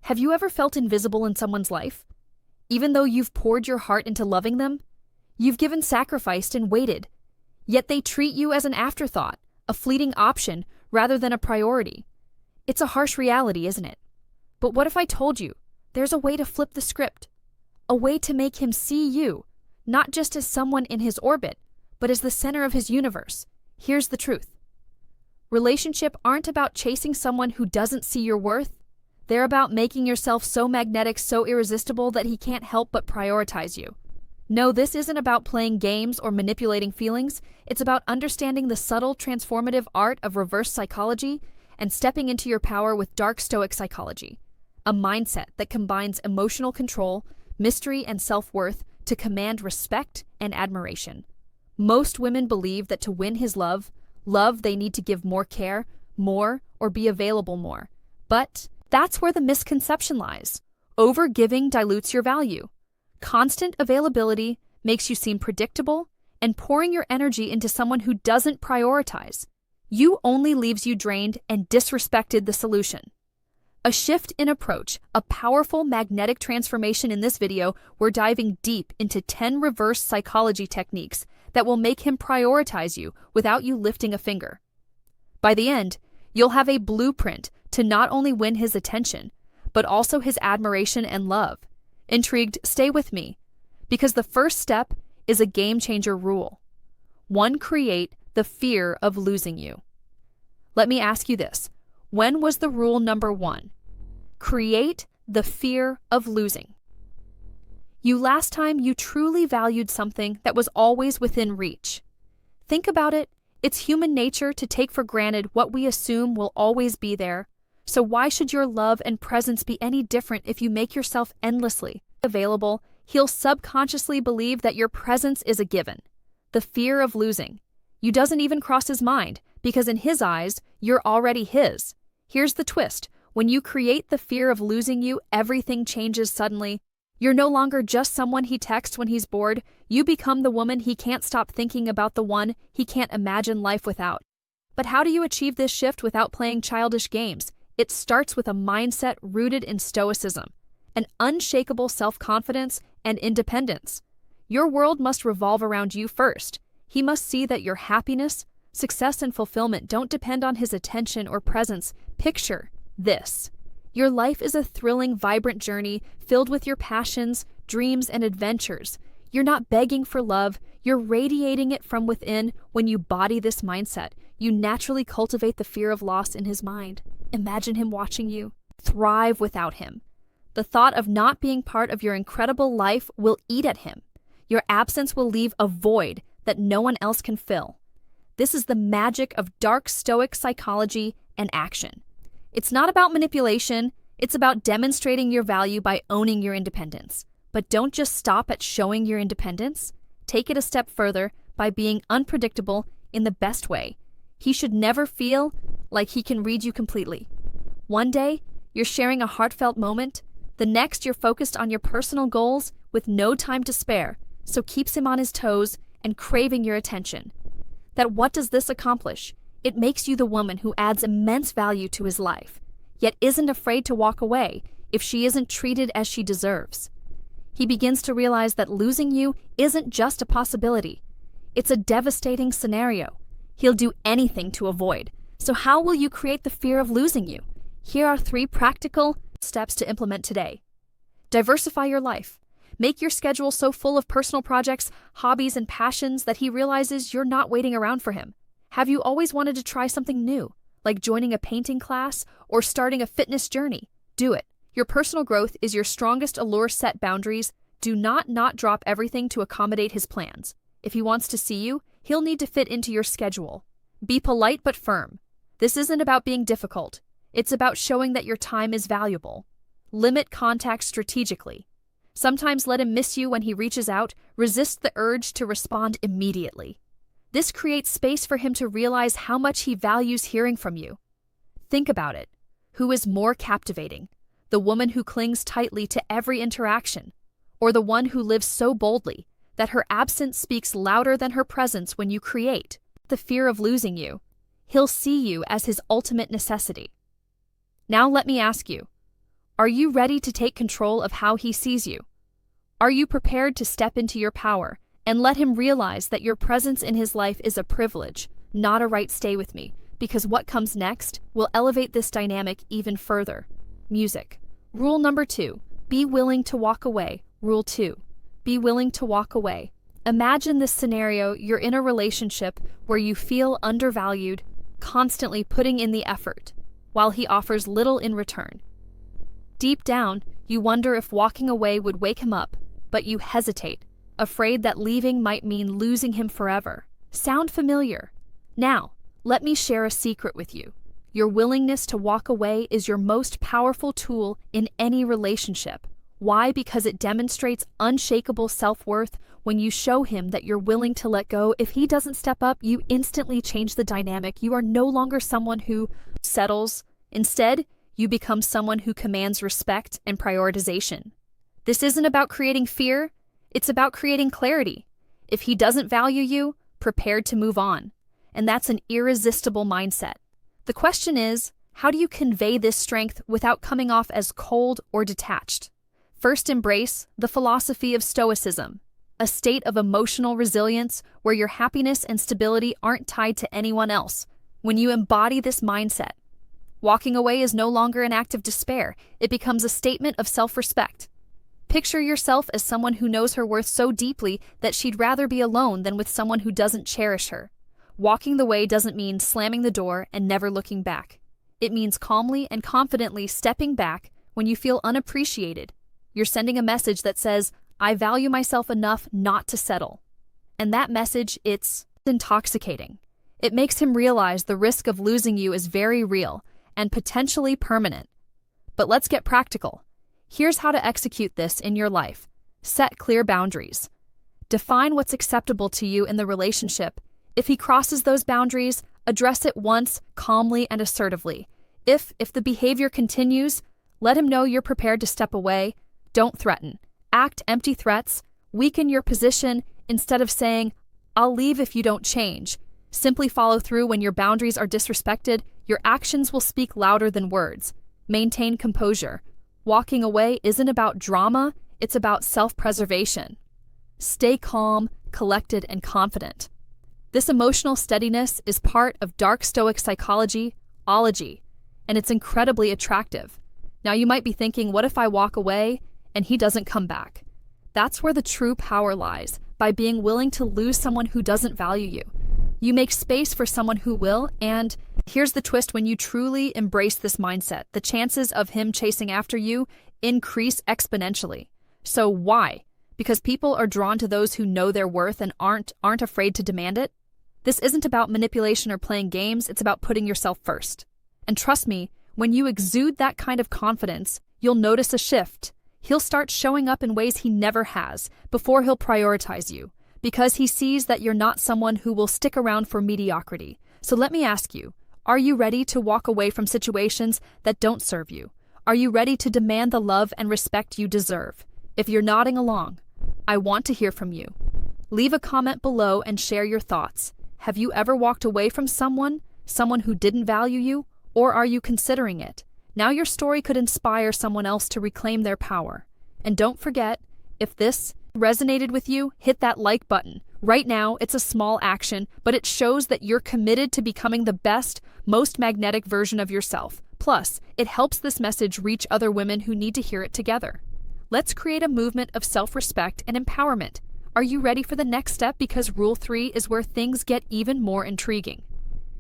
Have you ever felt invisible in someone's life? Even though you've poured your heart into loving them, you've given, sacrificed, and waited, yet they treat you as an afterthought, a fleeting option rather than a priority. It's a harsh reality, isn't it? But what if I told you there's a way to flip the script? A way to make him see you, not just as someone in his orbit, but as the center of his universe. Here's the truth. Relationships aren't about chasing someone who doesn't see your worth. They're about making yourself so magnetic, so irresistible that he can't help but prioritize you. No, this isn't about playing games or manipulating feelings. It's about understanding the subtle, transformative art of reverse psychology and stepping into your power with Dark Stoic Psychology, a mindset that combines emotional control, mystery, and self-worth to command respect and admiration. Most women believe that to win his love, they need to give more care, more, or be available more. But that's where the misconception lies. Over-giving dilutes your value. Constant availability makes you seem predictable, and pouring your energy into someone who doesn't prioritize you only leaves you drained and disrespected the solution. A shift in approach, a powerful magnetic transformation. In this video, we're diving deep into 10 reverse psychology techniques that will make him prioritize you without you lifting a finger. By the end, you'll have a blueprint to not only win his attention, but also his admiration and love. Intrigued? Stay with me, because the first step is a game-changer rule. 1. Create the fear of losing you. Let me ask you this. When was the rule number 1? Create the fear of losing. Last time you truly valued something that was always within reach. Think about it. It's human nature to take for granted what we assume will always be there. So why should your love and presence be any different if you make yourself endlessly available? He'll subconsciously believe that your presence is a given. The fear of losing you doesn't even cross his mind, because in his eyes, you're already his. Here's the twist. When you create the fear of losing you, everything changes suddenly. You're no longer just someone he texts when he's bored. You become the woman he can't stop thinking about, the one he can't imagine life without. But how do you achieve this shift without playing childish games? It starts with a mindset rooted in stoicism, an unshakable self-confidence and independence. Your world must revolve around you first. He must see that your happiness, success, and fulfillment don't depend on his attention or presence. Picture this. Your life is a thrilling, vibrant journey filled with your passions, dreams, and adventures. You're not begging for love, you're radiating it from within. When you embody this mindset, you naturally cultivate the fear of loss in his mind. Imagine him watching you thrive without him. The thought of not being part of your incredible life will eat at him. Your absence will leave a void that no one else can fill. This is the magic of Dark Stoic Psychology and action. It's not about manipulation, it's about demonstrating your value by owning your independence. But don't just stop at showing your independence. Take it a step further by being unpredictable in the best way. He should never feel like he can read you completely. One day, you're sharing a heartfelt moment. The next, you're focused on your personal goals with no time to spare, so keeps him on his toes and craving your attention. What does this accomplish? It makes you the woman who adds immense value to his life, yet isn't afraid to walk away if she isn't treated as she deserves. He begins to realize that losing you isn't just a possibility. It's a devastating scenario he'll do anything to avoid. So how will you create the fear of losing you? Here are 3 practical steps to implement today. Diversify your life. Make your schedule so full of personal projects, hobbies, and passions that he realizes you're not waiting around for him. Have you always wanted to try something new, like joining a painting class or starting a fitness journey? Do it. Your personal growth is your strongest allure. Set boundaries. Do not drop everything to accommodate his plans. If he wants to see you, he'll need to fit into your schedule. Be polite but firm. This isn't about being difficult. It's about showing that your time is valuable. Limit contact strategically. Sometimes let him miss you when he reaches out. Resist the urge to respond immediately. This creates space for him to realize how much he values hearing from you. Think about it. Who is more captivating? The woman who clings tightly to every interaction, or the one who lives so boldly that her absence speaks louder than her presence? When you create the fear of losing you, he'll see you as his ultimate necessity. Now let me ask you, Are you ready to take control of how he sees you? Are you prepared to step into your power and let him realize that your presence in his life is a privilege, not a right? Stay with me, because what comes next will elevate this dynamic even further. Music. Rule number 2, be willing to walk away. Rule 2, be willing to walk away. Imagine this scenario: you're in a relationship where you feel undervalued, constantly putting in the effort, while he offers little in return. Deep down, you wonder if walking away would wake him up, but you hesitate, afraid that leaving might mean losing him forever. Sound familiar? Now, let me share a secret with you. Your willingness to walk away is your most powerful tool in any relationship. Why? Because it demonstrates unshakable self-worth. When you show him that you're willing to let go, if he doesn't step up, you instantly change the dynamic. You are no longer someone who settles. Instead, you become someone who commands respect and prioritization. This isn't about creating fear, it's about creating clarity. If he doesn't value you, prepared to move on. And that's an irresistible mindset. The question is, how do you convey this strength without coming off as cold or detached? First, embrace the philosophy of Stoicism, a state of emotional resilience where your happiness and stability aren't tied to anyone else. When you embody this mindset, walking away is no longer an act of despair. It becomes a statement of self-respect. Picture yourself as someone who knows her worth so deeply that she'd rather be alone than with someone who doesn't cherish her. Walking the way doesn't mean slamming the door and never looking back. It means calmly and confidently stepping back when you feel unappreciated. You're sending a message that says, I value myself enough not to settle. And that message, it's intoxicating. It makes him realize the risk of losing you is very real and potentially permanent. But let's get practical. Here's how to execute this in your life. Set clear boundaries. Define what's acceptable to you in the relationship. If he crosses those boundaries, address it once, calmly and assertively. If the behavior continues, let him know you're prepared to step away. Don't threaten. Act empty threats. Weaken your position instead of saying, I'll leave if you don't change. Simply follow through when your boundaries are disrespected. Your actions will speak louder than words. Maintain composure. Walking away isn't about drama, it's about self-preservation. Stay calm, collected, and confident. This emotional steadiness is part of Dark Stoic Psychology, ology, and it's incredibly attractive. Now you might be thinking, what if I walk away and he doesn't come back? That's where the true power lies, by being willing to lose someone who doesn't value you. You make space for someone who will, and here's the twist: when you truly embrace this mindset, the chances of him chasing after you increase exponentially. So why? Because people are drawn to those who know their worth and aren't afraid to demand it. This isn't about manipulation or playing games, it's about putting yourself first. And trust me, when you exude that kind of confidence, you'll notice a shift. He'll start showing up in ways he never has. Before, he'll prioritize you, because he sees that you're not someone who will stick around for mediocrity. So let me ask you, are you ready to walk away from situations that don't serve you? Are you ready to demand the love and respect you deserve? If you're nodding along, I want to hear from you. Leave a comment below and share your thoughts. Have you ever walked away from someone who didn't value you, or are you considering it? Now your story could inspire someone else to reclaim their power. And don't forget, if this resonated with you, hit that like button. Right now, it's a small action, but it shows that you're committed to becoming the best, most magnetic version of yourself. Plus, it helps this message reach other women who need to hear it together. Let's create a movement of self-respect and empowerment. Are you ready for the next step? Because Rule 3 is where things get even more intriguing.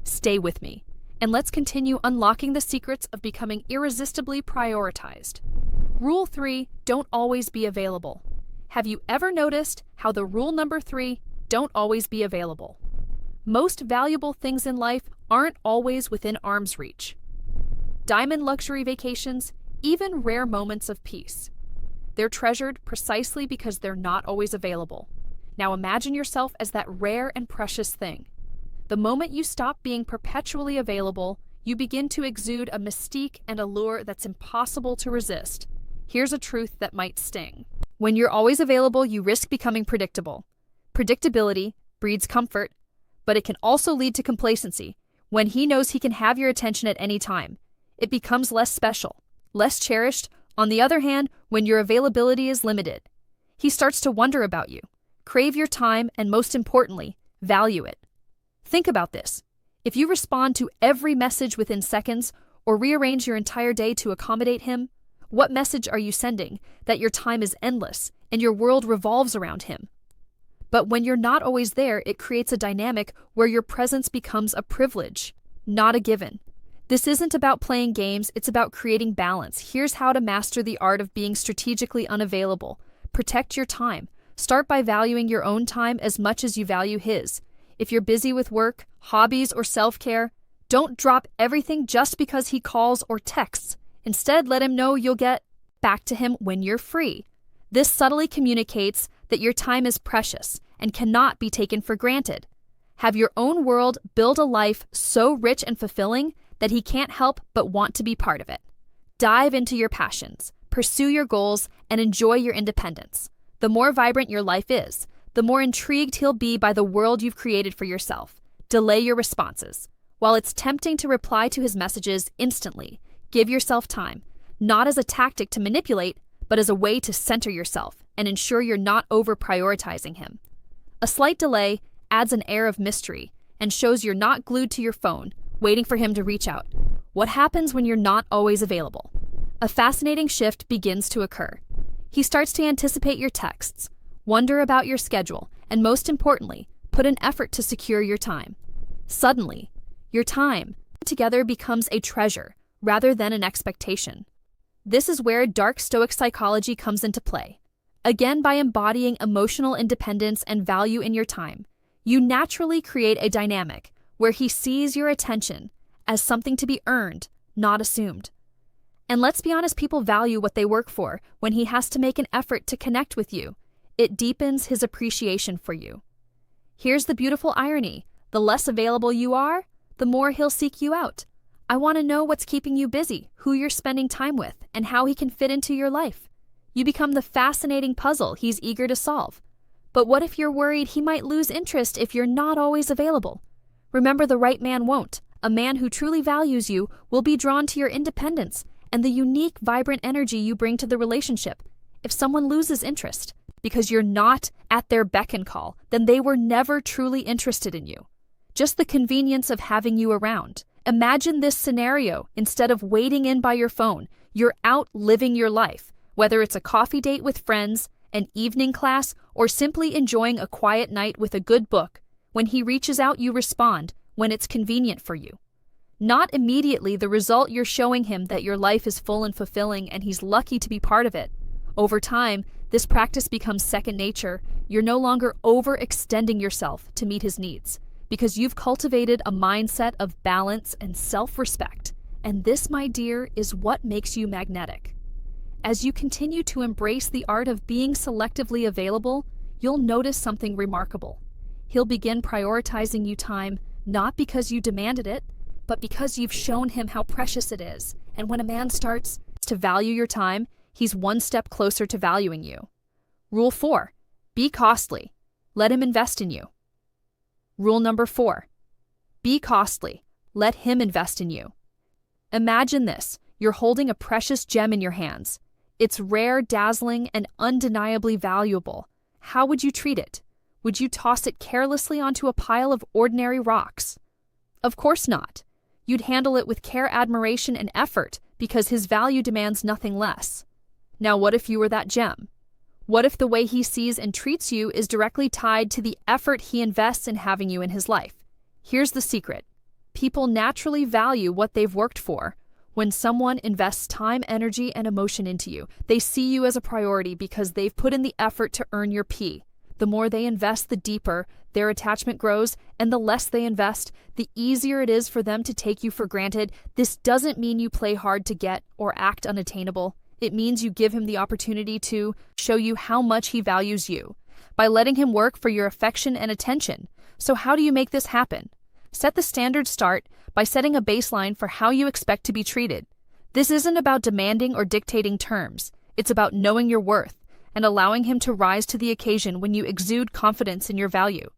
Stay with me, and let's continue unlocking the secrets of becoming irresistibly prioritized. Rule 3, don't always be available. Have you ever noticed how the rule number 3, don't always be available? Most valuable things in life aren't always within arm's reach. Diamond luxury vacations, even rare moments of peace. They're treasured precisely because they're not always available. Now imagine yourself as that rare and precious thing. The moment you stop being perpetually available, you begin to exude a mystique and allure that's impossible to resist. Here's a truth that might sting. When you're always available, you risk becoming predictable. Predictability breeds comfort, but it can also lead to complacency. When he knows he can have your attention at any time, it becomes less special, less cherished, On the other hand, when your availability is limited, he starts to wonder about you, crave your time, and most importantly, value it. Think about this. If you respond to every message within seconds or rearrange your entire day to accommodate him, what message are you sending that your time is endless and your world revolves around him? But when you're not always there, it creates a dynamic where your presence becomes a privilege, not a given. This isn't about playing games, it's about creating balance. Here's how to master the art of being strategically unavailable. Protect your time. Start by valuing your own time as much as you value his. If you're busy with work, hobbies, or self-care, don't drop everything just because he calls or texts. Instead, let him know you'll get back to him when you're free. This subtly communicates that your time is precious and cannot be taken for granted. Have your own world, build a life so rich and fulfilling that he can't help but want to be part of it. Dive into your passions, pursue your goals, and enjoy your independence. The more vibrant your life is, the more intrigued he'll be by the world you've created for yourself. Delay your responses. While it's tempting to reply to his messages instantly, give yourself time, not as a tactic to manipulate, but as a way to center yourself and ensure you're not over-prioritizing him. A slight delay adds an air of mystery and shows you're not glued to your phone, waiting for him to reach out. What happens when you're not always available? A fascinating shift begins to occur. He starts to anticipate your texts, wonder about your schedule, and most importantly, put an effort to secure your time. Suddenly, your time together becomes a treasure rather than an expectation. This is where Dark Stoic Psychology comes into play. Again, by embodying emotional independence and value in your time, you naturally create a dynamic where he sees your attention as something to be earned, not assumed. And let's be honest, people value what they work for. When he has to make an effort to connect with you, it deepens his appreciation for you. Here's the beautiful irony. The less available you are, the more he'll seek you out. I want to know what's keeping you busy, who you're spending time with, and how he can fit into your life. You become the fascinating puzzle he's eager to solve. But what if you're worried he might lose interest if you're not always available? Remember, the right man won't. A man who truly values you will be drawn to your independence and the unique, vibrant energy you bring to the relationship. If someone loses interest because you're not at their beck and call, then they were never truly interested in you. Just the convenience of having you around. Imagine this scenario. Instead of waiting in by your phone, you're out living your life, whether it's a coffee date with friends, an evening class, or simply enjoying a quiet night with a good book. When he reaches out, you respond when it's convenient for you. Not immediately. The result, you're showing him that your life is full and fulfilling and he's lucky to be part of it. Over time, this practice becomes second nature. You're no longer overextending yourself to meet his needs because you've cultivated a mindset of balance and self-respect. And this, my dear, is what makes you magnetic. As you continue to embrace the art of being selectively available, you'll notice something remarkable. He'll begin prioritizing you time, not because you demanded it, but because you've shown him how precious it is. And when a man starts to value your time, he's one step closer to valuing you. Rule 4. Be costly. Let him invest in you. Rule number 4. Be costly. Let him invest in you. Imagine this. You're holding a precious gem in your hands. It's rare, dazzling, and undeniably valuable. How would you treat it? Would you toss it carelessly onto a pile of ordinary rocks? Of course not. You'd handle it with care, admiration, and effort because his value demands nothing less. Now, what if you were that gem? What if the way he sees and treats you is directly tied to the effort he invests in having you in his life? Here's the secret. People naturally value what they've worked for. When someone invests time, energy, and emotion into you, they see you as a priority because they've put in the effort to earn your P. The more they invest, the deeper their attachment grows, and the less they invest, the easier it is for them to take you for granted. This doesn't mean you play hard to get or act unattainable. It means you give him the opportunity to show you how much he values you by letting him work for your affection and attention. So how do you make this happen? Set the standard. Start by setting a baseline for how you expect to be treated. This isn't about demanding or dictating terms. It's about knowing your worth and allowing him to rise to the occasion. When you exude confidence in your value,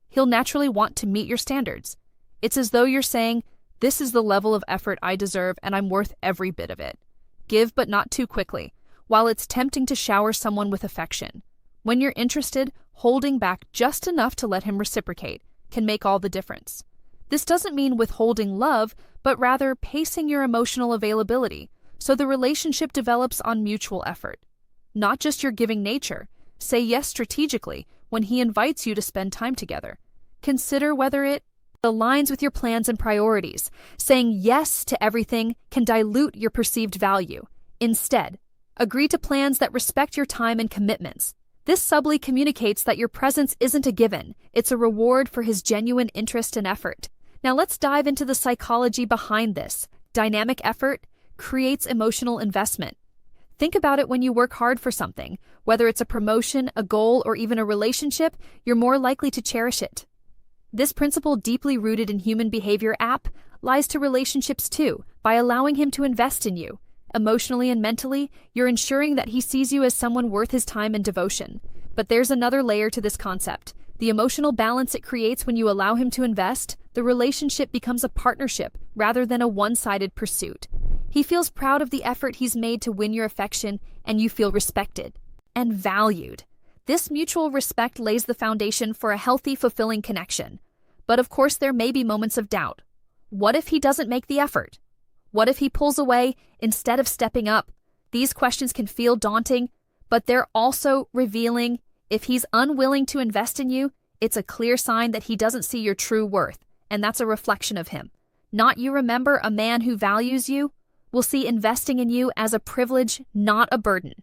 he'll naturally want to meet your standards. It's as though you're saying, "This is the level of effort I deserve and I'm worth every bit of it." Give but not too quickly, while it's tempting to shower someone with affection. When you're interested, holding back just enough to let him reciprocate can make all the difference. This doesn't mean withholding love, but rather pacing your emotional availability so the relationship develops on mutual effort. Not just your giving nature. Say yes strategically when he invites you to spend time together. Consider whether it aligns with your plans and priorities. Saying yes to everything can dilute your perceived value. Instead, agree to plans that respect your time and commitments. This subtly communicates that your presence isn't a given, it's a reward for his genuine interest and effort. Now let's dive into the psychology behind this. Dynamic effort creates emotional investment. Think about it when you work hard for something. Whether it's a promotion, a goal, or even a relationship, you're more likely to cherish it. This principle, deeply rooted in human behavior, lies to relationships too. By allowing him to invest in you, emotionally and mentally, you're ensuring that he sees you as someone worth his time and devotion. But there's another layer to this concept. The emotional balance it creates when you allow him to invest. The relationship becomes a partnership rather than a one-sided pursuit. He feels proud of the effort he's made to win your affection, and you feel respected and valued. This mutual respect lays the foundation for a healthy, fulfilling connection. But of course, there may be moments of doubt. What if he doesn't make the effort? What if he pulls away instead of stepping up? These questions can feel daunting, but they're also revealing. If he's unwilling to invest in you, it's a clear sign that he doesn't see your true worth, and that's a reflection of him, not you. Remember, a man who values you will see investing in you as a privilege, not a burden.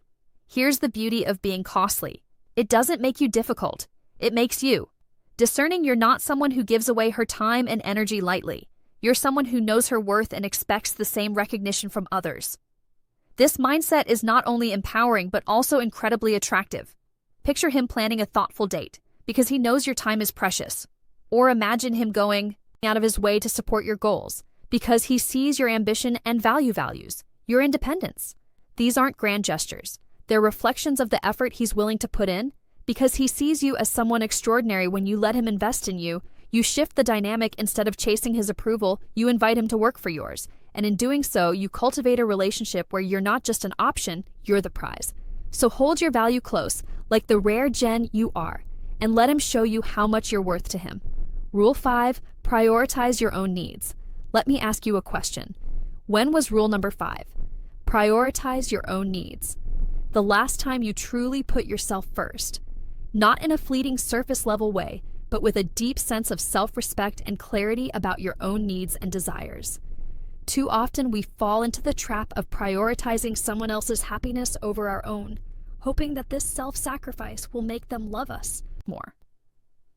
Here's the beauty of being costly. It doesn't make you difficult. It makes you discerning. You're not someone who gives away her time and energy lightly. You're someone who knows her worth and expects the same recognition from others. This mindset is not only empowering but also incredibly attractive. Picture him planning a thoughtful date because he knows your time is precious. Or imagine him going out of his way to support your goals because he sees your ambition and values your independence. These aren't grand gestures. They're reflections of the effort he's willing to put in. Because he sees you as someone extraordinary. When you let him invest in you, you shift the dynamic. Instead of chasing his approval, you invite him to work for yours. And in doing so, you cultivate a relationship where you're not just an option, you're the prize. So hold your value close, like the rare gem you are, and let him show you how much you're worth to him. Rule 5, prioritize your own needs. Let me ask you a question. When was rule number 5? Prioritize your own needs. The last time you truly put yourself first. Not in a fleeting surface-level way, but with a deep sense of self-respect and clarity about your own needs and desires. Too often we fall into the trap of prioritizing someone else's happiness over our own, hoping that this self-sacrifice will make them love us more.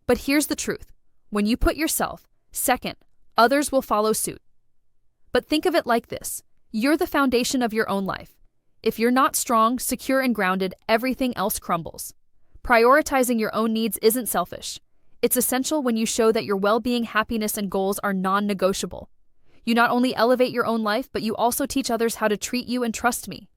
But here's the truth. When you put yourself second, others will follow suit. But think of it like this. You're the foundation of your own life. If you're not strong, secure, and grounded, everything else crumbles. Prioritizing your own needs isn't selfish. It's essential when you show that your well-being, happiness, and goals are non-negotiable. You not only elevate your own life, but you also teach others how to treat you and trust me.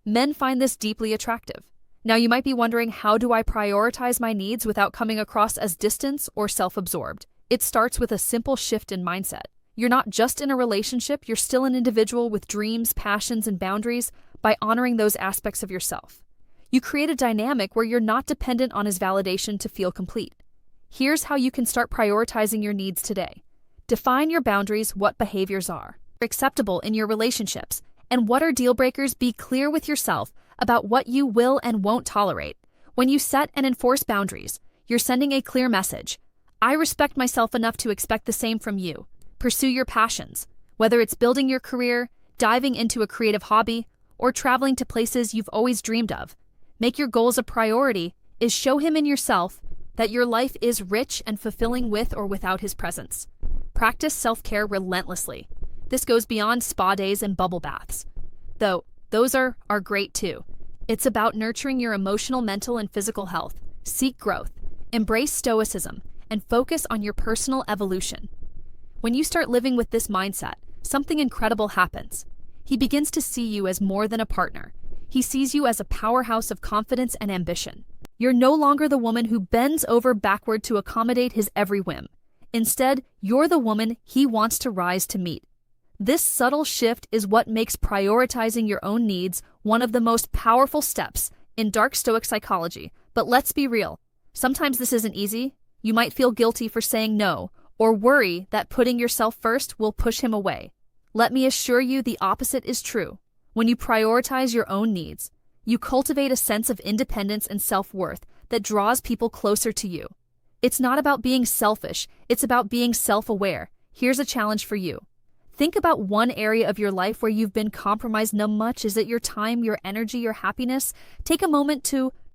Men find this deeply attractive. Now you might be wondering, how do I prioritize my needs without coming across as distant or self-absorbed? It starts with a simple shift in mindset. You're not just in a relationship, you're still an individual with dreams, passions, and boundaries. By honoring those aspects of yourself, you create a dynamic where you're not dependent on his validation to feel complete. Here's how you can start prioritizing your needs today. Define your boundaries. What behaviors are acceptable in your relationships, and what are deal breakers? Be clear with yourself about what you will and won't tolerate. When you set and enforce boundaries, you're sending a clear message. I respect myself enough to expect the same from you. Pursue your passions, whether it's building your career, diving into a creative hobby, or traveling to places you've always dreamed of. Make your goals a priority. Is show him in yourself that your life is rich and fulfilling with or without his presence. Practice self-care relentlessly. This goes beyond spa days and bubble baths, though those are great too. It's about nurturing your emotional, mental, and physical health. Seek growth, embrace stoicism, and focus on your personal evolution. When you start living with this mindset, something incredible happens. He begins to see you as more than a partner. He sees you as a powerhouse of confidence and ambition. You're no longer the woman who bends over backward to accommodate his every whim. Instead, you're the woman he wants to rise to meet. This subtle shift is what makes prioritizing your own needs one of the most powerful steps in Dark Stoic Psychology. But let's be real. Sometimes this isn't easy. You might feel guilty for saying no, or worry that putting yourself first will push him away. Let me assure you the opposite is true. When you prioritize your own needs, you cultivate a sense of independence and self-worth that draws people closer to you. It's not about being selfish, it's about being self-aware. Here's a challenge for you. Think about one area of your life where you've been compromised much. Is it your time, your energy, your happiness? Take a moment to